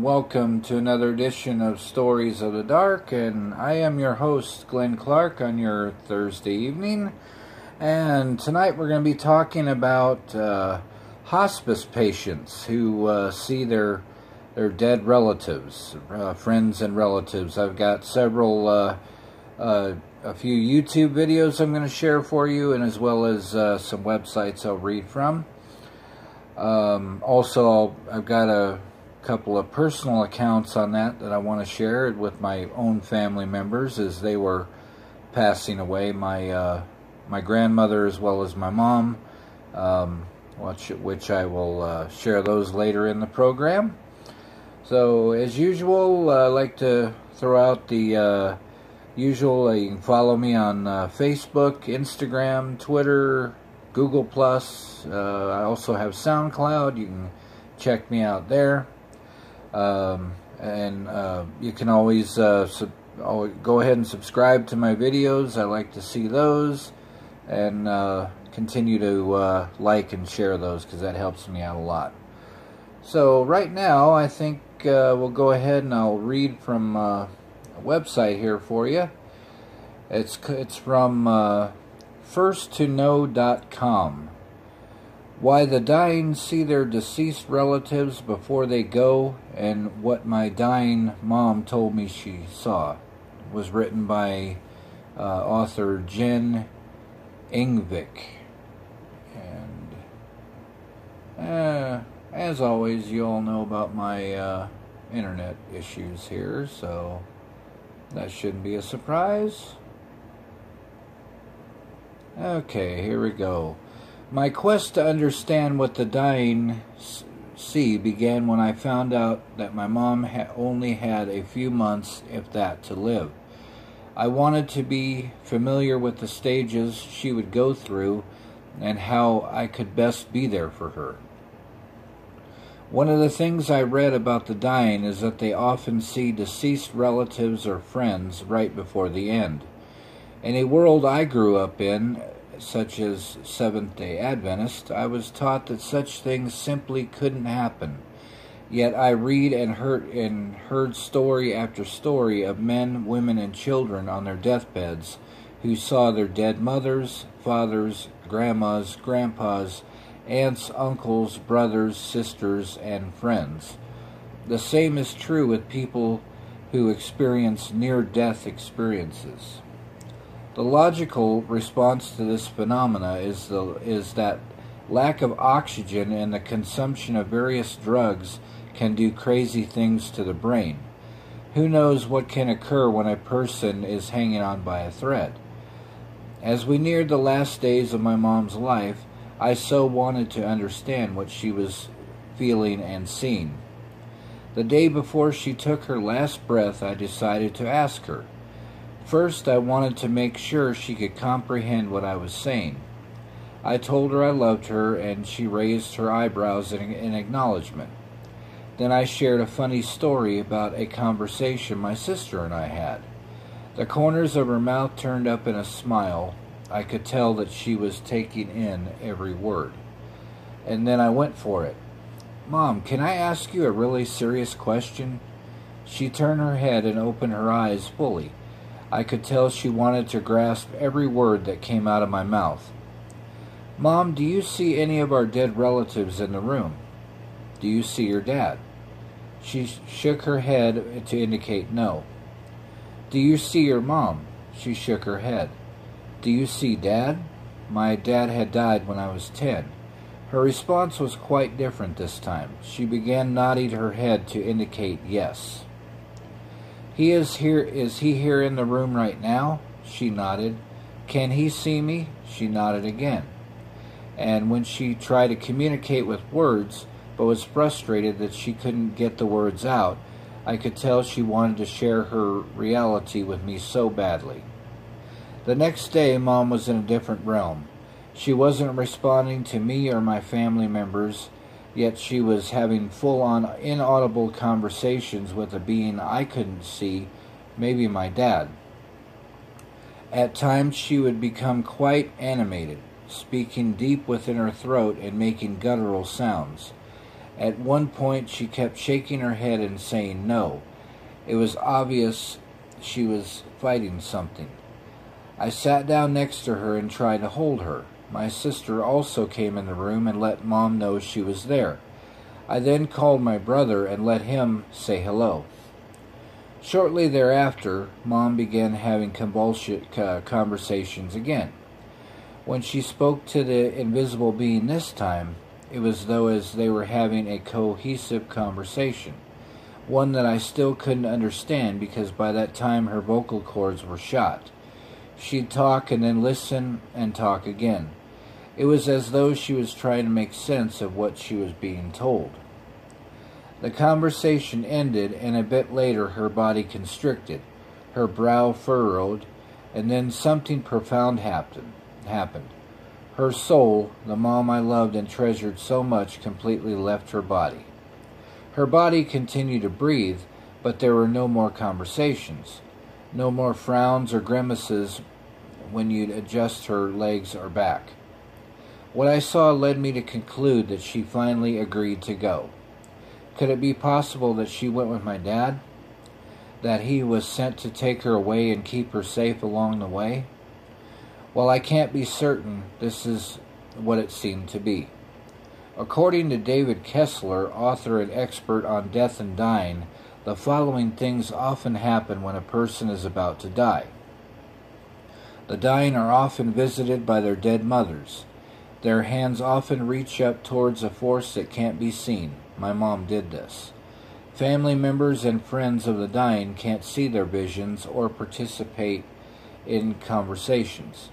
Welcome to another edition of Stories of the Dark, and I am your host, Glen Clark, on your Thursday evening. And tonight we're going to be talking about hospice patients who see their dead relatives, friends and relatives. I've got several, a few YouTube videos I'm going to share for you, and as well as some websites I'll read from. Also, I've got a couple of personal accounts on that I want to share with my own family members as they were passing away. My grandmother as well as my mom, which I will share those later in the program. So as usual, I like to throw out the usual. You can follow me on Facebook, Instagram, Twitter, Google+. I also have SoundCloud. You can check me out there. You can always go ahead and subscribe to my videos. I like to see those, and continue to like and share those, because that helps me out a lot. So right now I think we'll go ahead and I'll read from a website here for you. It's from firsttoknow.com. Why the dying see their deceased relatives before they go, and what my dying mom told me she saw. It was written by author Jen Ingvik. And as always, you all know about my internet issues here, so that shouldn't be a surprise. Okay, here we go. My quest to understand what the dying see began when I found out that my mom only had a few months, if that, to live. I wanted to be familiar with the stages she would go through and how I could best be there for her. One of the things I read about the dying is that they often see deceased relatives or friends right before the end. In a world I grew up in, such as Seventh-day Adventist, I was taught that such things simply couldn't happen. Yet I read and heard story after story of men, women, and children on their deathbeds who saw their dead mothers, fathers, grandmas, grandpas, aunts, uncles, brothers, sisters, and friends. The same is true with people who experience near-death experiences. The logical response to this phenomena is that lack of oxygen and the consumption of various drugs can do crazy things to the brain. Who knows what can occur when a person is hanging on by a thread? As we neared the last days of my mom's life, I so wanted to understand what she was feeling and seeing. The day before she took her last breath, I decided to ask her. First, I wanted to make sure she could comprehend what I was saying. I told her I loved her, and she raised her eyebrows in acknowledgement. Then I shared a funny story about a conversation my sister and I had. The corners of her mouth turned up in a smile. I could tell that she was taking in every word. And then I went for it. "Mom, can I ask you a really serious question?" She turned her head and opened her eyes fully. I could tell she wanted to grasp every word that came out of my mouth. "Mom, do you see any of our dead relatives in the room? Do you see your dad?" She shook her head to indicate no. Do you see your mom? She shook her head. Do you see Dad? My dad had died when I was 10. Her response was quite different this time. She began nodding her head to indicate yes. He is here. Is he here in the room right now? She nodded. Can he see me? She nodded again. And when she tried to communicate with words, but was frustrated that she couldn't get the words out, I could tell she wanted to share her reality with me so badly. The next day, Mom was in a different realm. She wasn't responding to me or my family members, yet she was having full-on inaudible conversations with a being I couldn't see, maybe my dad. At times she would become quite animated, speaking deep within her throat and making guttural sounds. At one point she kept shaking her head and saying no. It was obvious she was fighting something. I sat down next to her and tried to hold her. My sister also came in the room and let Mom know she was there. I then called my brother and let him say hello. Shortly thereafter, Mom began having conversations again. When she spoke to the invisible being this time, it was though as they were having a cohesive conversation, one that I still couldn't understand because by that time her vocal cords were shot. She'd talk and then listen and talk again. It was as though she was trying to make sense of what she was being told. The conversation ended, and a bit later her body constricted, her brow furrowed, and then something profound happened. Her soul, the mom I loved and treasured so much, completely left her body. Her body continued to breathe, but there were no more conversations, no more frowns or grimaces when you'd adjust her legs or back. What I saw led me to conclude that she finally agreed to go. Could it be possible that she went with my dad? That he was sent to take her away and keep her safe along the way? While I can't be certain, this is what it seemed to be. According to David Kessler, author and expert on death and dying, the following things often happen when a person is about to die. The dying are often visited by their dead mothers. Their hands often reach up towards a force that can't be seen. My mom did this. Family members and friends of the dying can't see their visions or participate in conversations.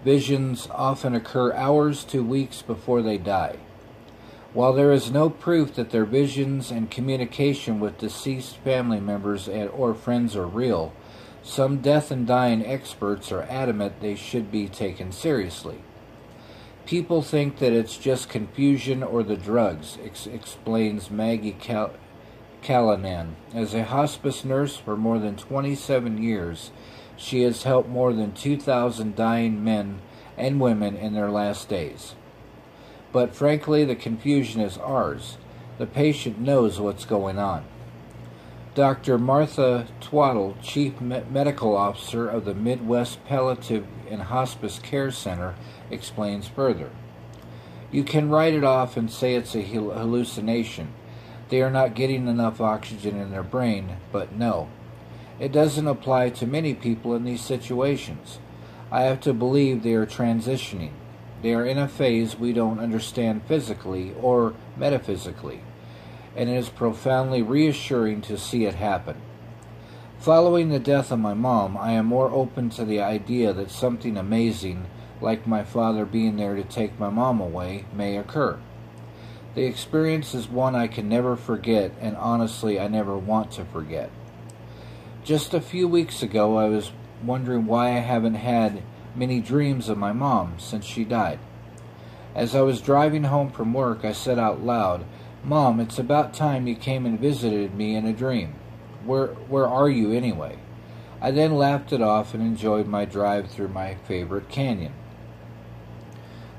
Visions often occur hours to weeks before they die. While there is no proof that their visions and communication with deceased family members or friends are real, some death and dying experts are adamant they should be taken seriously. People think that it's just confusion or the drugs, explains Maggie Callanan. As a hospice nurse for more than 27 years, she has helped more than 2,000 dying men and women in their last days. But frankly, the confusion is ours. The patient knows what's going on. Dr. Martha Twaddle, Chief Medical Officer of the Midwest Palliative and Hospice Care Center, explains further. You can write it off and say it's a hallucination. They are not getting enough oxygen in their brain, but no. It doesn't apply to many people in these situations. I have to believe they are transitioning. They are in a phase we don't understand physically or metaphysically, and it is profoundly reassuring to see it happen. Following the death of my mom, I am more open to the idea that something amazing, like my father being there to take my mom away, may occur. The experience is one I can never forget, and honestly I never want to forget. Just a few weeks ago I was wondering why I haven't had many dreams of my mom since she died. As I was driving home from work, I said out loud, "Mom, it's about time you came and visited me in a dream. Where are you anyway?" I then laughed it off and enjoyed my drive through my favorite canyon.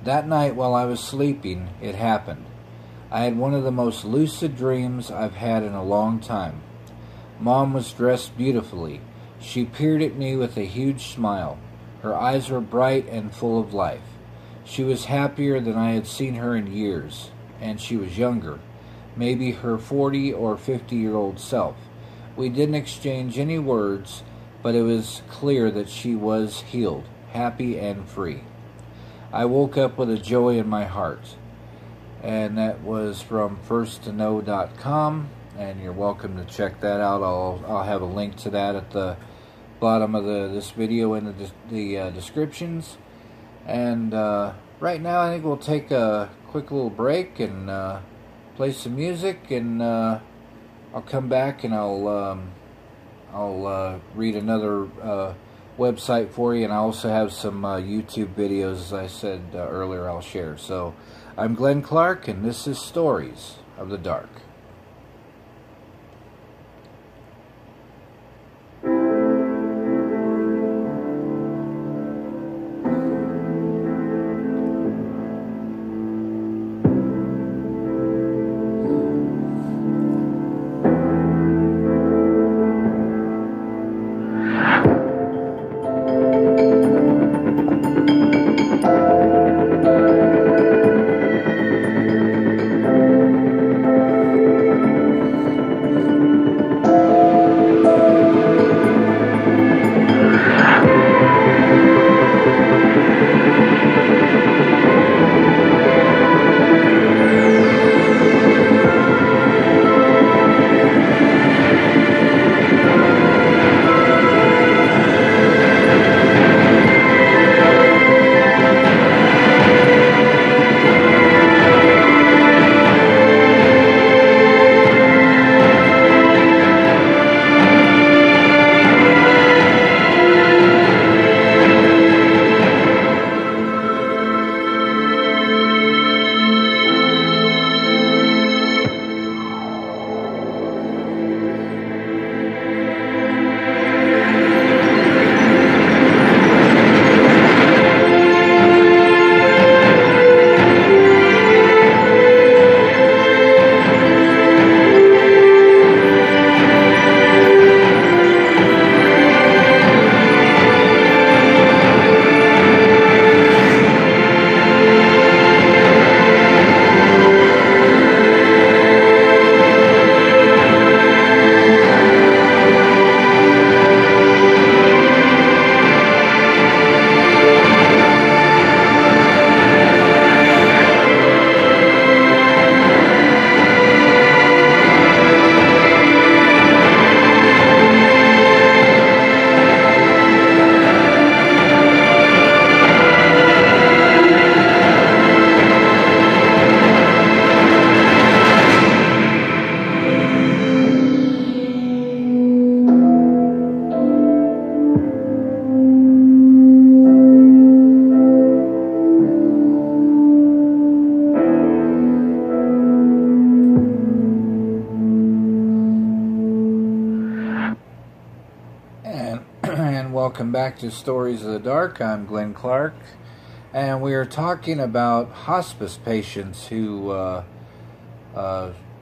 That night while I was sleeping, it happened. I had one of the most lucid dreams I've had in a long time. Mom was dressed beautifully. She peered at me with a huge smile. Her eyes were bright and full of life. She was happier than I had seen her in years, and she was younger. maybe her 40 or 50-year-old self. We didn't exchange any words, but it was clear that she was healed, happy, and free. I woke up with a joy in my heart. And that was from firsttoknow.com, and you're welcome to check that out. I'll have a link to that at the bottom of this video in the descriptions. And right now I think we'll take a quick little break and play some music, and I'll come back and I'll read another website for you, and I also have some YouTube videos, as I said earlier, I'll share. So I'm Glen Clark, and this is Stories of the Dark. Welcome back to Stories of the Dark. I'm Glen Clark, and we are talking about hospice patients who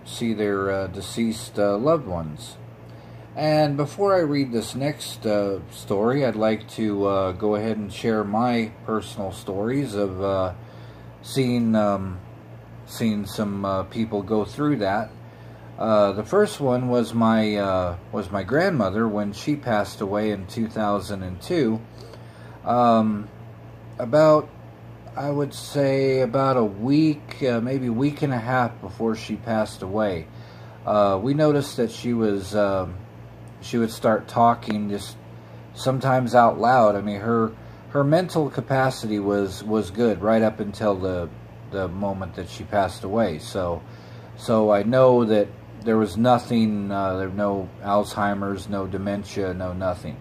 see their deceased loved ones. And before I read this next story, I'd like to go ahead and share my personal stories of seeing some people go through that. The first one was my grandmother when she passed away in 2002. I would say about a week, maybe a week and a half before she passed away, we noticed that she would start talking just sometimes out loud. I mean, her mental capacity was good right up until the moment that she passed away. So I know that there was nothing, there was no Alzheimer's, no dementia, no nothing.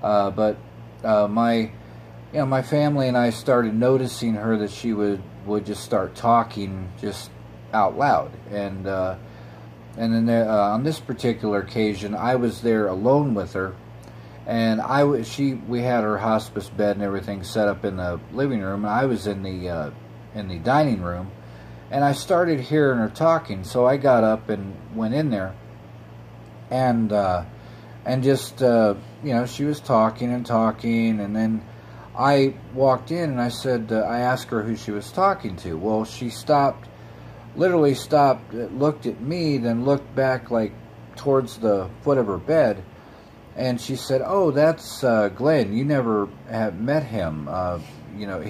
But my family and I started noticing her that she would just start talking just out loud. And then on this particular occasion, I was there alone with her, and we had her hospice bed and everything set up in the living room, and I was in the dining room. And I started hearing her talking, so I got up and went in there, and just she was talking, and then I walked in and I said, I asked her who she was talking to. Well, she stopped literally stopped, looked at me, then looked back like towards the foot of her bed, and she said, "Oh, that's Glen. You never have met him. You know,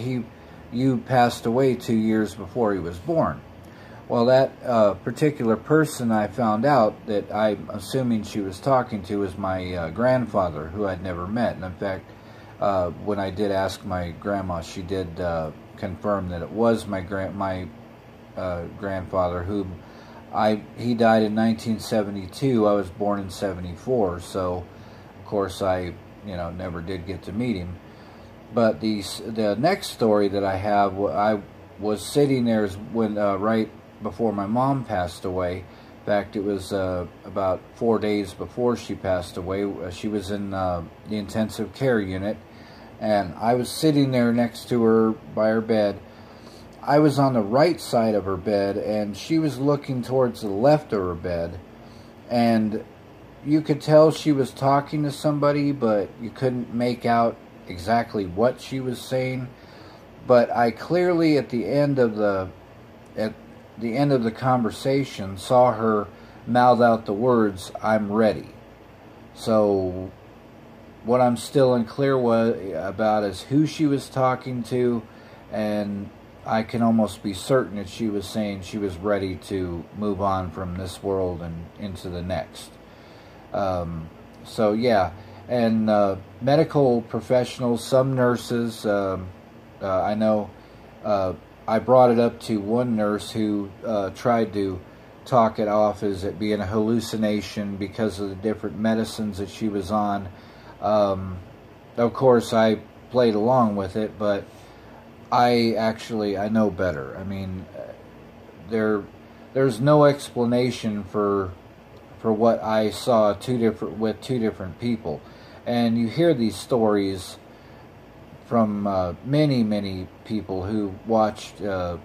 you passed away 2 years before he was born." Well, that particular person, I found out that I'm assuming she was talking to was my grandfather, who I'd never met. And in fact, when I did ask my grandma, she did confirm that it was my grandfather, whom he died in 1972. I was born in 74, so of course I never did get to meet him. But the next story that I have, I was sitting there when right before my mom passed away. In fact, it was about 4 days before she passed away. She was in the intensive care unit, and I was sitting there next to her by her bed. I was on the right side of her bed, and she was looking towards the left of her bed, and you could tell she was talking to somebody, but you couldn't make out exactly what she was saying. But I clearly at the end of the conversation saw her mouth out the words, "I'm ready." So what I'm still unclear about is who she was talking to, and I can almost be certain that she was saying she was ready to move on from this world and into the next. So yeah, and medical professionals, some nurses, I know I brought it up to one nurse who tried to talk it off as it being a hallucination because of the different medicines that she was on. Of course, I played along with it, but I know better. I mean, there's no explanation for what I saw with two different people, and you hear these stories from many people who watched their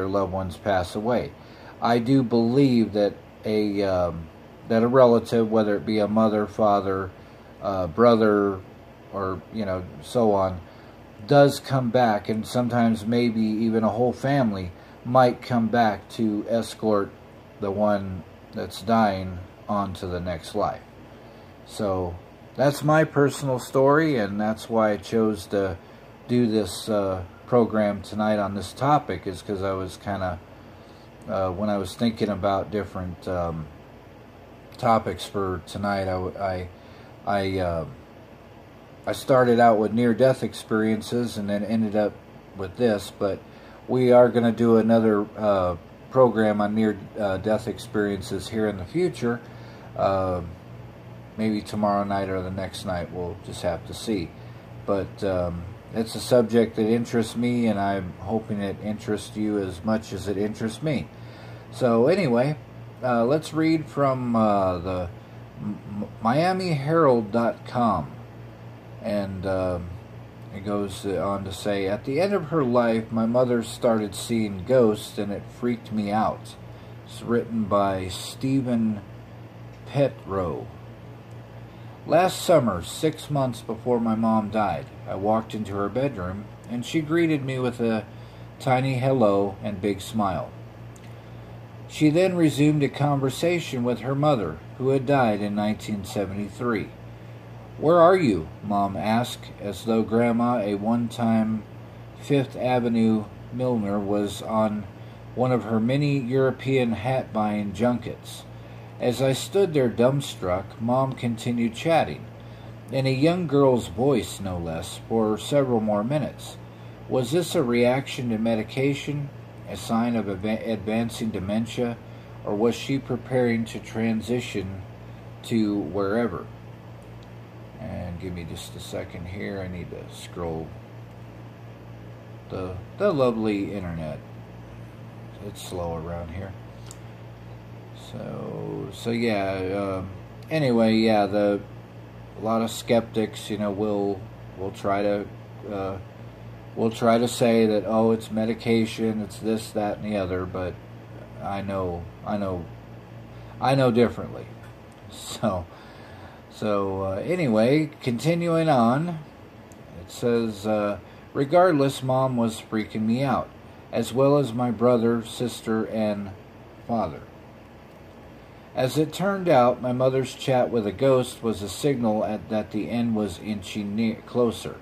loved ones pass away. I do believe that a relative, whether it be a mother, father, brother, or so on, does come back, and sometimes maybe even a whole family might come back to escort the one that's dying on to the next life. So that's my personal story, and that's why I chose to do this program tonight on this topic, is because I was kind of, when I was thinking about different topics for tonight, I started out with near-death experiences and then ended up with this, but we are going to do another program on near-death experiences here in the future. Maybe tomorrow night or the next night, we'll just have to see. But it's a subject that interests me, and I'm hoping it interests you as much as it interests me. So anyway, let's read from the MiamiHerald.com. And it goes on to say, "At the end of her life, my mother started seeing ghosts, and it freaked me out." It's written by Stephen Petrow. "Last summer, 6 months before my mom died, I walked into her bedroom, and she greeted me with a tiny hello and big smile. She then resumed a conversation with her mother, who had died in 1973. "Where are you?" Mom asked, as though Grandma, a one-time Fifth Avenue milliner, was on one of her many European hat-buying junkets. As I stood there dumbstruck, Mom continued chatting, in a young girl's voice no less, for several more minutes. Was this a reaction to medication, a sign of advancing dementia, or was she preparing to transition to wherever? And give me just a second here. I need to scroll the lovely internet. It's slow around here. So yeah. Anyway, yeah. A lot of skeptics, will try to say that, oh, it's medication, it's this, that, and the other. But I know differently. So anyway, continuing on, it says, regardless, Mom was freaking me out. as well as my brother, sister, and father. As it turned out, my mother's chat with a ghost was a signal that the end was inching closer.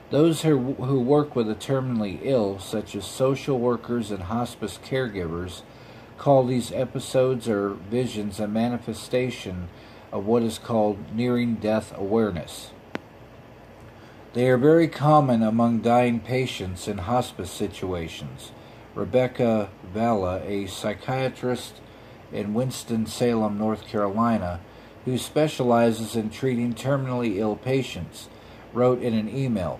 Those who work with the terminally ill, such as social workers and hospice caregivers, call these episodes or visions a manifestation of what is called nearing death awareness. They are very common among dying patients in hospice situations. Rebecca Valla, a psychiatrist in Winston-Salem, North Carolina, who specializes in treating terminally ill patients, wrote in an email,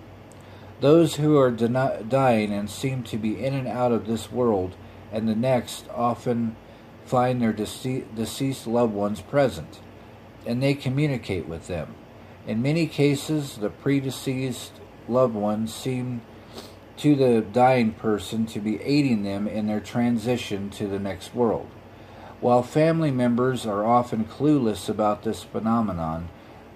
"Those who are dying and seem to be in and out of this world and the next often find their deceased loved ones present, and they communicate with them. In many cases, the predeceased loved ones seem to the dying person to be aiding them in their transition to the next world. While family members are often clueless about this phenomenon,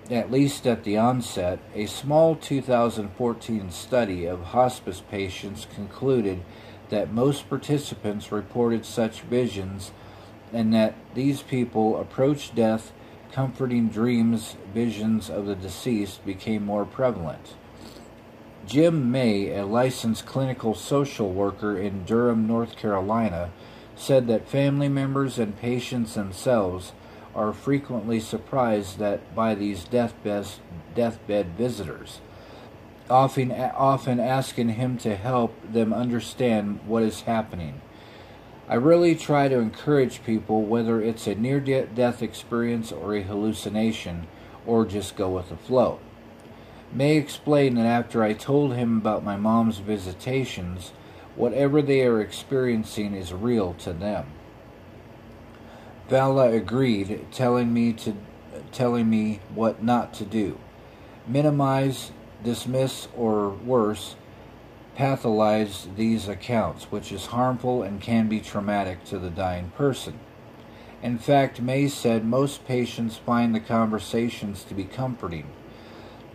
at least at the onset, a small 2014 study of hospice patients concluded that most participants reported such visions and that these people approached death. Comforting dreams, visions of the deceased became more prevalent." Jim May, a licensed clinical social worker in Durham, North Carolina, said that family members and patients themselves are frequently surprised by these deathbed visitors, often asking him to help them understand what is happening. "I really try to encourage people, whether it's a near-death experience or a hallucination, or just go with the flow." May explained that after I told him about my mom's visitations, whatever they are experiencing is real to them. Valla agreed, telling me what not to do: minimize, dismiss, or worse, pathologize these accounts, which is harmful and can be traumatic to the dying person. In fact, May said most patients find the conversations to be comforting.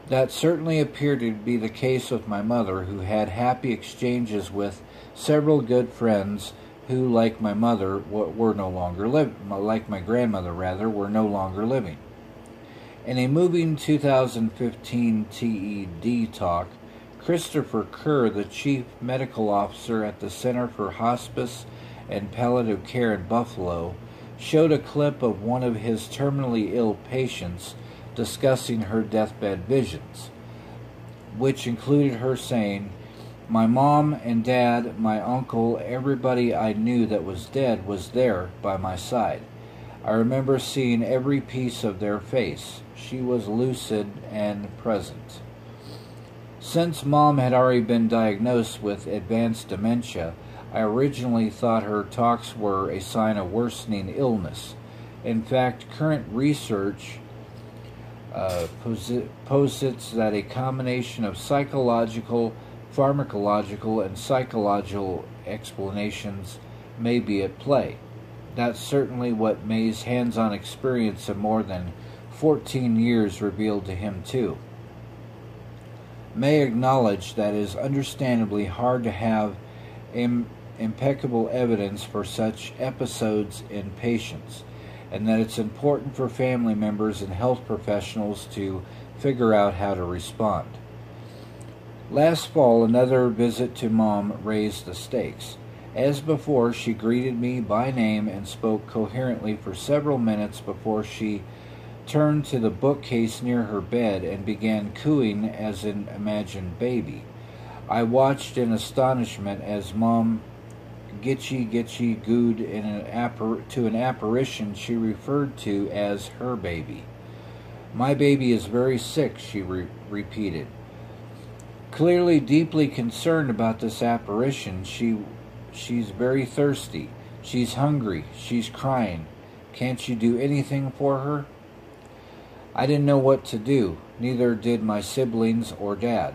That certainly appeared to be the case with my mother, who had happy exchanges with several good friends who, like my mother, were no longer like my grandmother rather, were no longer living. In a moving 2015 TED talk, Christopher Kerr, the Chief Medical Officer at the Center for Hospice and Palliative Care in Buffalo, showed a clip of one of his terminally ill patients discussing her deathbed visions, which included her saying, "My mom and dad, my uncle, everybody I knew that was dead was there by my side. I remember seeing every piece of their face. She was lucid and present." Since Mom had already been diagnosed with advanced dementia, I originally thought her talks were a sign of worsening illness. In fact, current research posits that a combination of psychological, pharmacological, and psychological explanations may be at play. That's certainly what May's hands-on experience of more than 14 years revealed to him, too. May acknowledged that it is understandably hard to have impeccable evidence for such episodes in patients, and that it's important for family members and health professionals to figure out how to respond. Last fall, another visit to Mom raised the stakes. As before, she greeted me by name and spoke coherently for several minutes before she turned to the bookcase near her bed and began cooing as an imagined baby. I watched in astonishment as Mom gitchy gooed to an apparition she referred to as her baby. "My baby is very sick," she repeated. Clearly deeply concerned about this apparition, she's very thirsty. She's hungry. She's crying. Can't you do anything for her? I didn't know what to do. Neither did my siblings or Dad.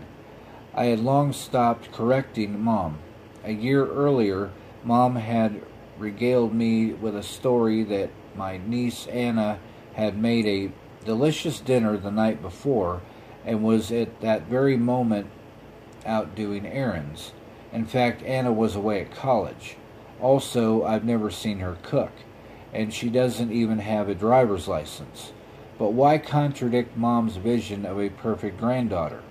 I had long stopped correcting Mom. A year earlier, Mom had regaled me with a story that my niece Anna had made a delicious dinner the night before and was at that very moment out doing errands. In fact, Anna was away at college. Also, I've never seen her cook, and she doesn't even have a driver's license. But why contradict Mom's vision of a perfect granddaughter?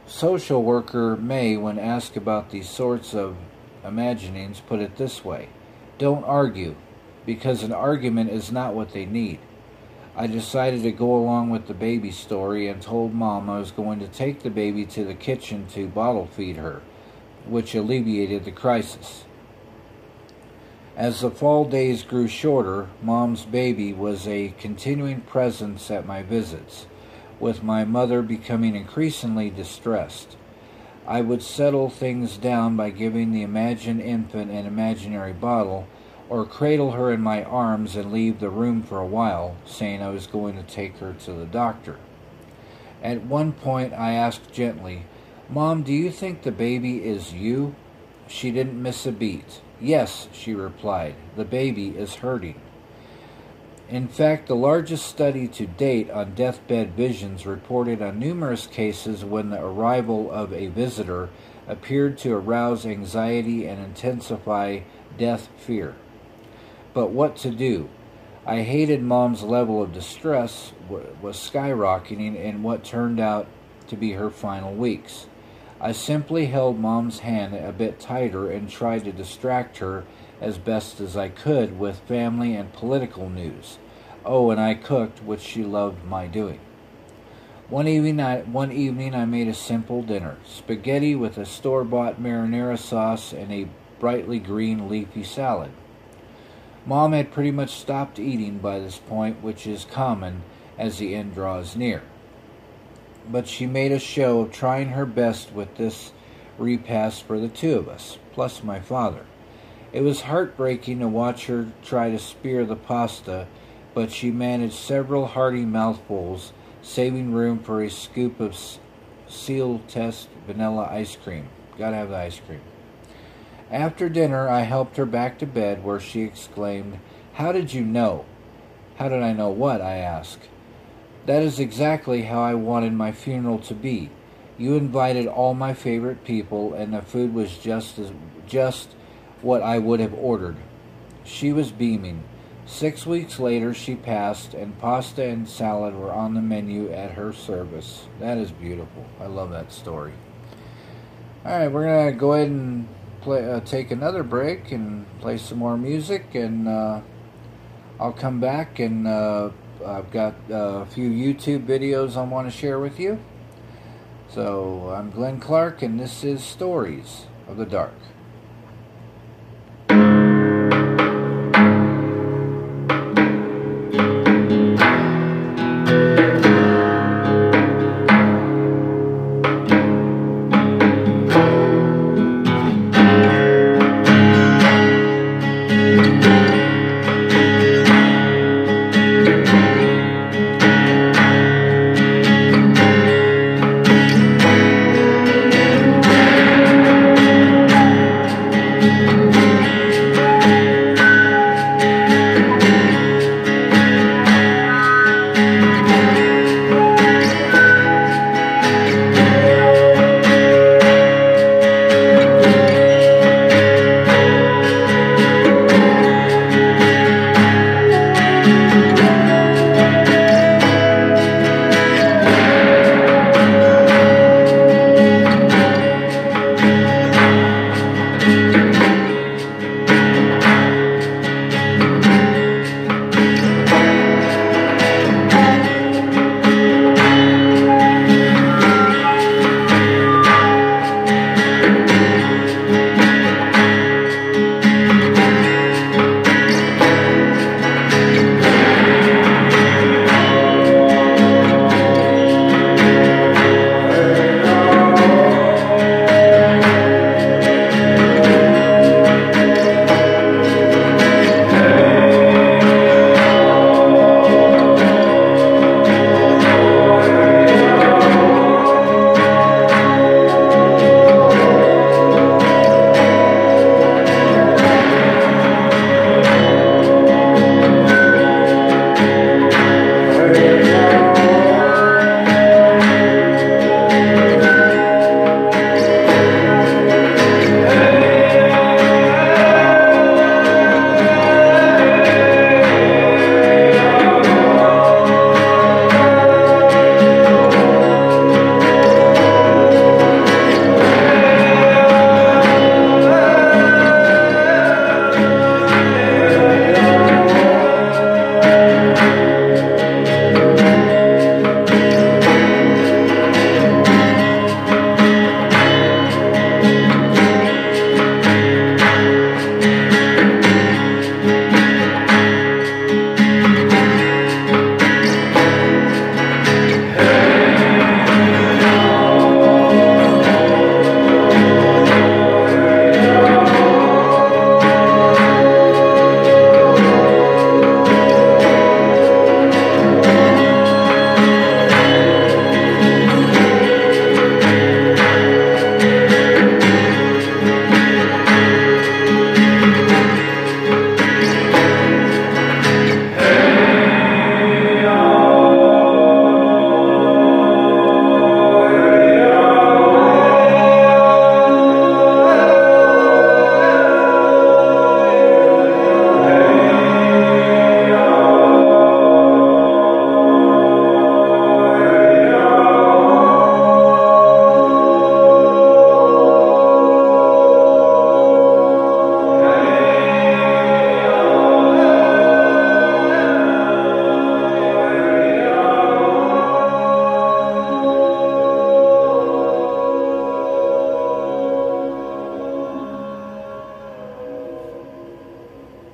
Social worker May, when asked about these sorts of imaginings, put it this way: don't argue, because an argument is not what they need. I decided to go along with the baby story and told Mom I was going to take the baby to the kitchen to bottle feed her, which alleviated the crisis. As the fall days grew shorter, Mom's baby was a continuing presence at my visits, with my mother becoming increasingly distressed. I would settle things down by giving the imagined infant an imaginary bottle, or cradle her in my arms and leave the room for a while, saying I was going to take her to the doctor. At one point I asked gently, "Mom, do you think the baby is you?" She didn't miss a beat. "Yes," she replied, "the baby is hurting." In fact, the largest study to date on deathbed visions reported on numerous cases when the arrival of a visitor appeared to arouse anxiety and intensify death fear. But what to do? I hated Mom's level of distress was skyrocketing in what turned out to be her final weeks. I simply held Mom's hand a bit tighter and tried to distract her as best as I could with family and political news. Oh, and I cooked, which she loved my doing. One evening I made a simple dinner: spaghetti with a store-bought marinara sauce and a brightly green leafy salad. Mom had pretty much stopped eating by this point, which is common as the end draws near. But she made a show of trying her best with this repast for the two of us, plus my father. It was heartbreaking to watch her try to spear the pasta, but she managed several hearty mouthfuls, saving room for a scoop of seal test vanilla ice cream. Gotta have the ice cream. After dinner, I helped her back to bed, where she exclaimed, "How did you know?" "How did I know what?" I asked. "That is exactly how I wanted my funeral to be. You invited all my favorite people, and the food was just what I would have ordered." She was beaming. 6 weeks later, she passed, and pasta and salad were on the menu at her service. That is beautiful. I love that story. All right, we're going to go ahead and take another break and play some more music, and I'll come back, and I've got a few YouTube videos I want to share with you. So I'm Glen Clark, and this is Stories of the Dark.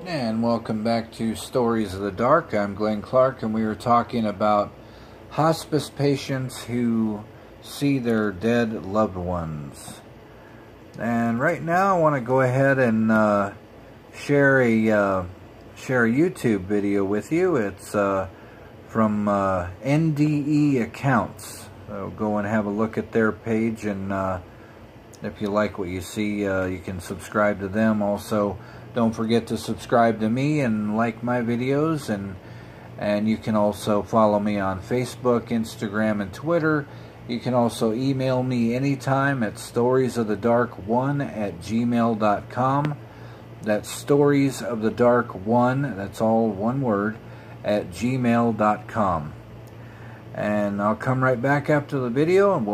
And welcome back to Stories of the Dark. I'm Glen Clark, and we were talking about hospice patients who see their dead loved ones. And right now I want to go ahead and share a YouTube video with you. It's from NDEaccounts. So go and have a look at their page, and if you like what you see, you can subscribe to them. Also, don't forget to subscribe to me and like my videos, and you can also follow me on Facebook, Instagram, and Twitter. You can also email me anytime at storiesofthedark1@gmail.com. That's storiesofthedark1, that's all one word, at gmail.com. And I'll come right back after the video, and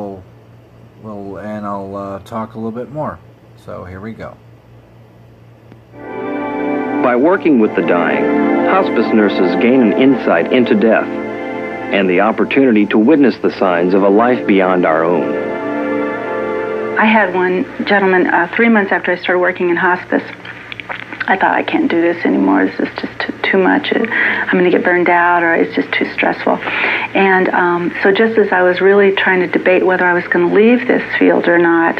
I'll talk a little bit more. So here we go. By working with the dying, hospice nurses gain an insight into death and the opportunity to witness the signs of a life beyond our own. I had one gentleman 3 months after I started working in hospice. I thought, I can't do this anymore. This is just too much. I'm going to get burned out, or it's just too stressful. And so just as I was really trying to debate whether I was going to leave this field or not,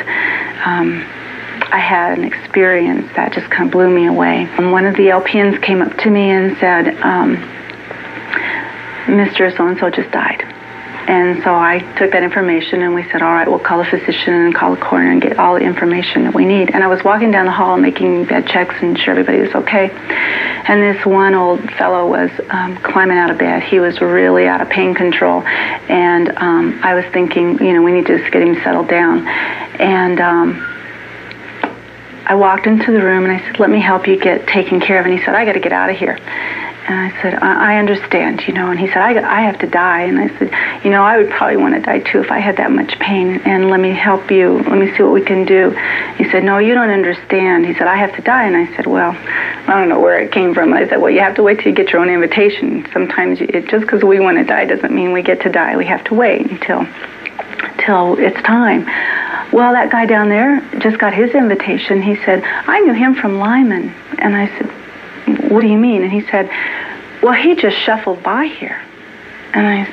I had an experience that just kind of blew me away. And one of the LPNs came up to me and said, Mr. So-and-so just died. And so I took that information, and we said, all right, we'll call a physician and call a coroner and get all the information that we need. And I was walking down the hall making bed checks and sure everybody was okay. And this one old fellow was climbing out of bed. He was really out of pain control. And I was thinking, we need to just get him settled down. And I walked into the room and I said, let me help you get taken care of. And he said, I got to get out of here. And I said, I understand, And he said, I have to die. And I said, I would probably want to die too if I had that much pain. And let me help you. Let me see what we can do. He said, no, you don't understand. He said, I have to die. And I said, well, I don't know where it came from. And I said, well, you have to wait till you get your own invitation. Sometimes just because we want to die doesn't mean we get to die. We have to wait until it's time. Well, that guy down there just got his invitation. He said, I knew him from Lyman. And I said, what do you mean? And he said, well, he just shuffled by here. And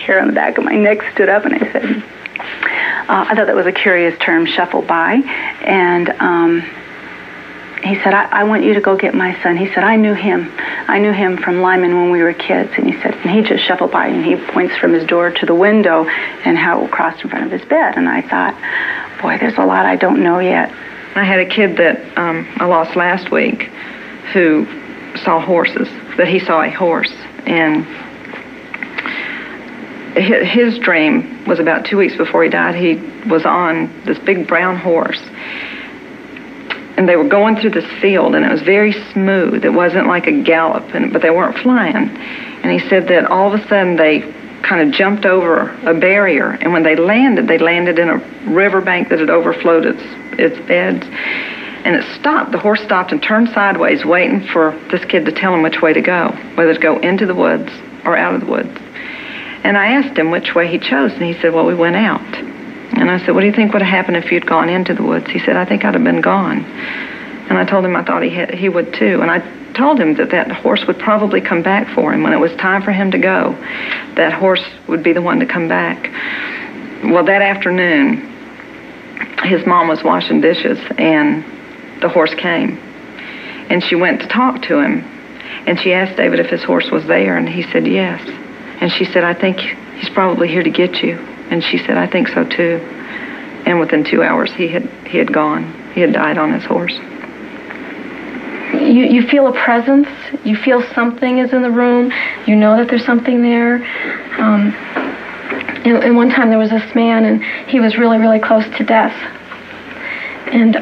hair on the back of my neck stood up, and I said, I thought that was a curious term, shuffle by. And he said, I want you to go get my son. He said, I knew him from Lyman when we were kids. And he said, and he just shuffled by, and he points from his door to the window and how it crossed in front of his bed. And I thought, boy, there's a lot I don't know yet. I had a kid that I lost last week who saw horses, that he saw a horse. And his dream was about 2 weeks before he died. He was on this big brown horse. And they were going through this field, and it was very smooth. It wasn't like a gallop, but they weren't flying. And he said that all of a sudden they kind of jumped over a barrier, and when they landed in a riverbank that had overflowed its beds. And it stopped. The horse stopped and turned sideways, waiting for this kid to tell him which way to go, whether to go into the woods or out of the woods. And I asked him which way he chose, and he said, well, we went out. And I said, what do you think would have happened if you'd gone into the woods? He said, I think I'd have been gone. And I told him I thought he would too. And I told him that horse would probably come back for him. When it was time for him to go, that horse would be the one to come back. Well, that afternoon, his mom was washing dishes, and the horse came. And she went to talk to him, and she asked David if his horse was there, and he said yes. And she said, I think he's probably here to get you. And she said, I think so too. And within 2 hours, he had gone. He had died on his horse. You feel a presence. You feel something is in the room. You know that there's something there. And one time there was this man, and he was really, really close to death. And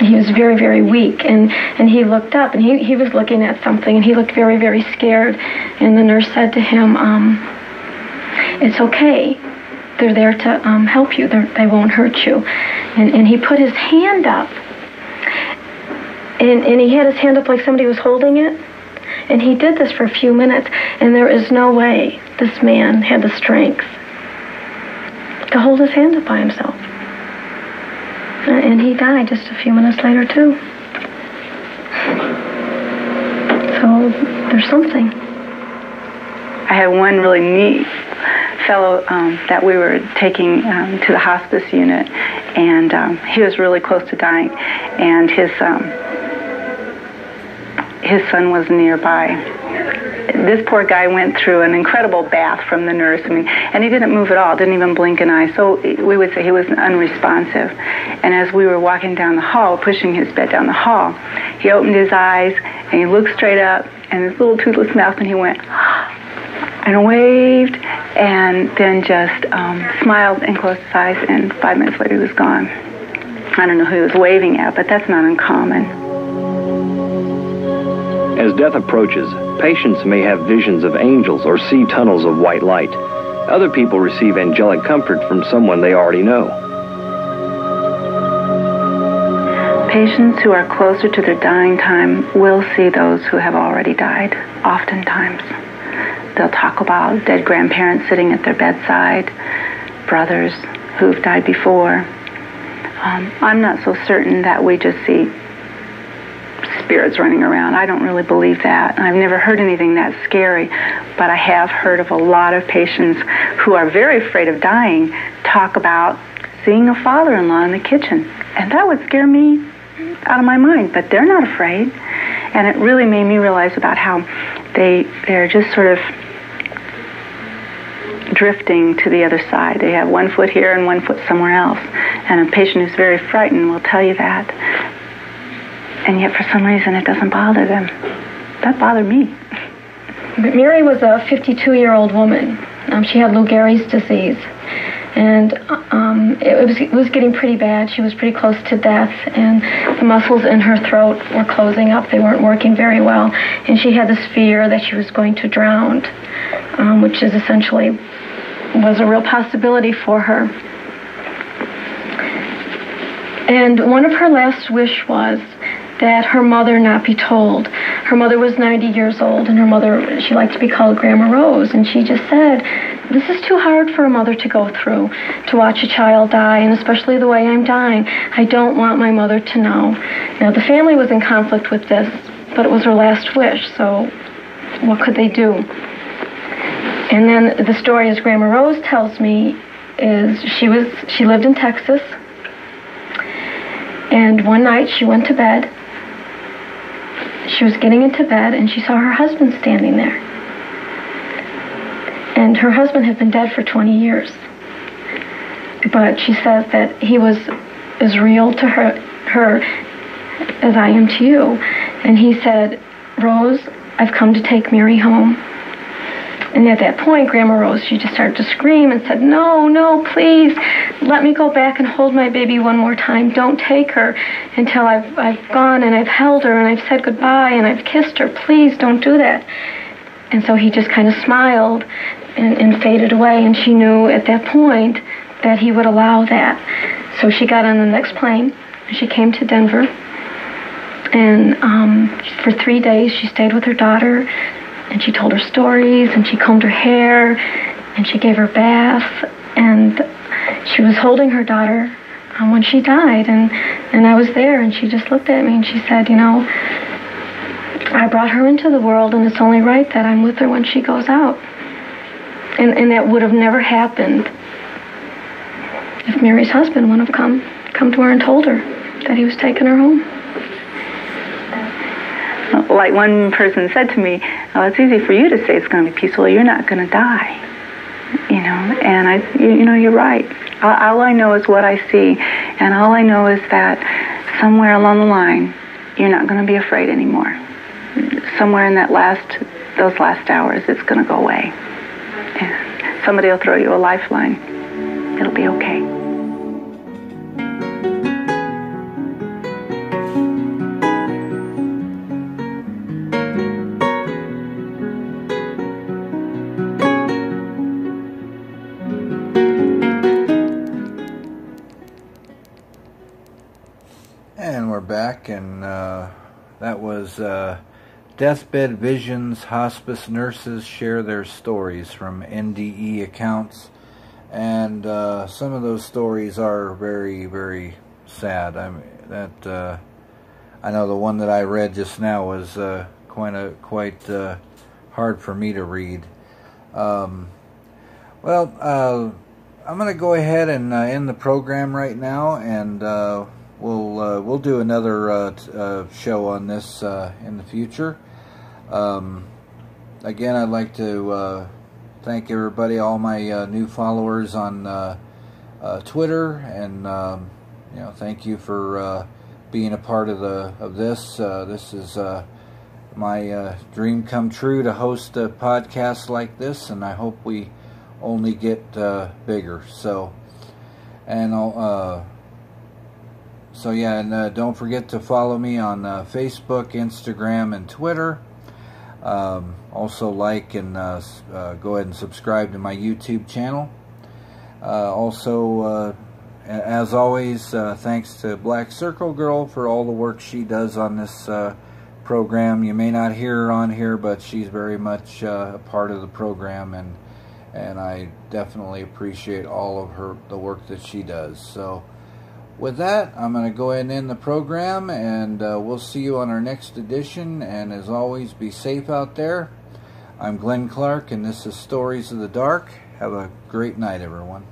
he was very, very weak. And he looked up, and he was looking at something, and he looked very, very scared. And the nurse said to him, it's okay. They're there to help you. They won't hurt you. And he put his hand up. And he had his hand up like somebody was holding it. And he did this for a few minutes. And there is no way this man had the strength to hold his hand up by himself. And he died just a few minutes later, too. know, there's something. I had one really neat fellow that we were taking to the hospice unit, and he was really close to dying, and his son was nearby. This poor guy went through an incredible bath from the nurse, and he didn't move at all, didn't even blink an eye, so we would say he was unresponsive. And as we were walking down the hall, pushing his bed down the hall, he opened his eyes, and he looked straight up, and his little toothless mouth, and he went, and waved, and then just smiled and closed his eyes, and 5 minutes later he was gone. I don't know who he was waving at, but that's not uncommon. As death approaches, patients may have visions of angels or see tunnels of white light. Other people receive angelic comfort from someone they already know. Patients who are closer to their dying time will see those who have already died, oftentimes. They'll talk about dead grandparents sitting at their bedside, brothers who've died before. I'm not so certain that we just see spirits running around. I don't really believe that. I've never heard anything that scary, but I have heard of a lot of patients who are very afraid of dying talk about seeing a father-in-law in the kitchen, and that would scare me out of my mind, but they're not afraid. And it really made me realize about how they're just sort of drifting to the other side. They have one foot here and one foot somewhere else. And a patient who's very frightened will tell you that. And yet for some reason it doesn't bother them. That bothered me. But Mary was a 52-year-old woman. She had Lou Gehrig's disease. And it was getting pretty bad. She was pretty close to death, and the muscles in her throat were closing up. They weren't working very well. And she had this fear that she was going to drown, which is essentially was a real possibility for her. And one of her last wish was that her mother not be told. Her mother was 90 years old, and her mother, she liked to be called Grandma Rose, and she just said, this is too hard for a mother to go through, to watch a child die, and especially the way I'm dying. I don't want my mother to know. Now, the family was in conflict with this, but it was her last wish, so what could they do? And then the story, as Grandma Rose tells me, is she lived in Texas, and one night she went to bed. She was getting into bed, and she saw her husband standing there. And her husband had been dead for 20 years. But she says that he was as real to her as I am to you. And he said, Rose, I've come to take Mary home. And at that point, Grandma Rose, she just started to scream and said, no, no, please, let me go back and hold my baby one more time. Don't take her until I've gone and I've held her and I've said goodbye and I've kissed her. Please don't do that. And so he just kind of smiled and faded away, and she knew at that point that he would allow that. So she got on the next plane, and she came to Denver, and for 3 days she stayed with her daughter, and she told her stories, and she combed her hair, and she gave her bath, and she was holding her daughter when she died, and I was there, and she just looked at me, and she said, you know, I brought her into the world, and it's only right that I'm with her when she goes out. And that would have never happened if Mary's husband wouldn't have come to her and told her that he was taking her home. Like one person said to me, oh, it's easy for you to say it's going to be peaceful. You're not going to die. You know, and you're right. All I know is what I see, and all I know is that somewhere along the line, you're not going to be afraid anymore. Somewhere in those last hours, it's going to go away. And somebody will throw you a lifeline. It'll be okay. And we're back, and that was Deathbed Visions. Hospice nurses share their stories from NDEaccounts, and some of those stories are very, very sad. I know the one that I read just now was quite hard for me to read. I'm going to go ahead and end the program right now, and we'll do another show on this in the future. Again, I'd like to thank everybody, all my new followers on Twitter, and thank you for being a part of this. This is my dream come true to host a podcast like this, and I hope we only get bigger. So don't forget to follow me on Facebook, Instagram, and Twitter. Also like and go ahead and subscribe to my YouTube channel. As always, thanks to BlakCircleGirl for all the work she does on this program. You may not hear her on here, but she's very much a part of the program, and I definitely appreciate all of the work that she does. So with that, I'm going to go ahead and end the program, and we'll see you on our next edition. And as always, be safe out there. I'm Glen Clark, and this is Stories of the Dark. Have a great night, everyone.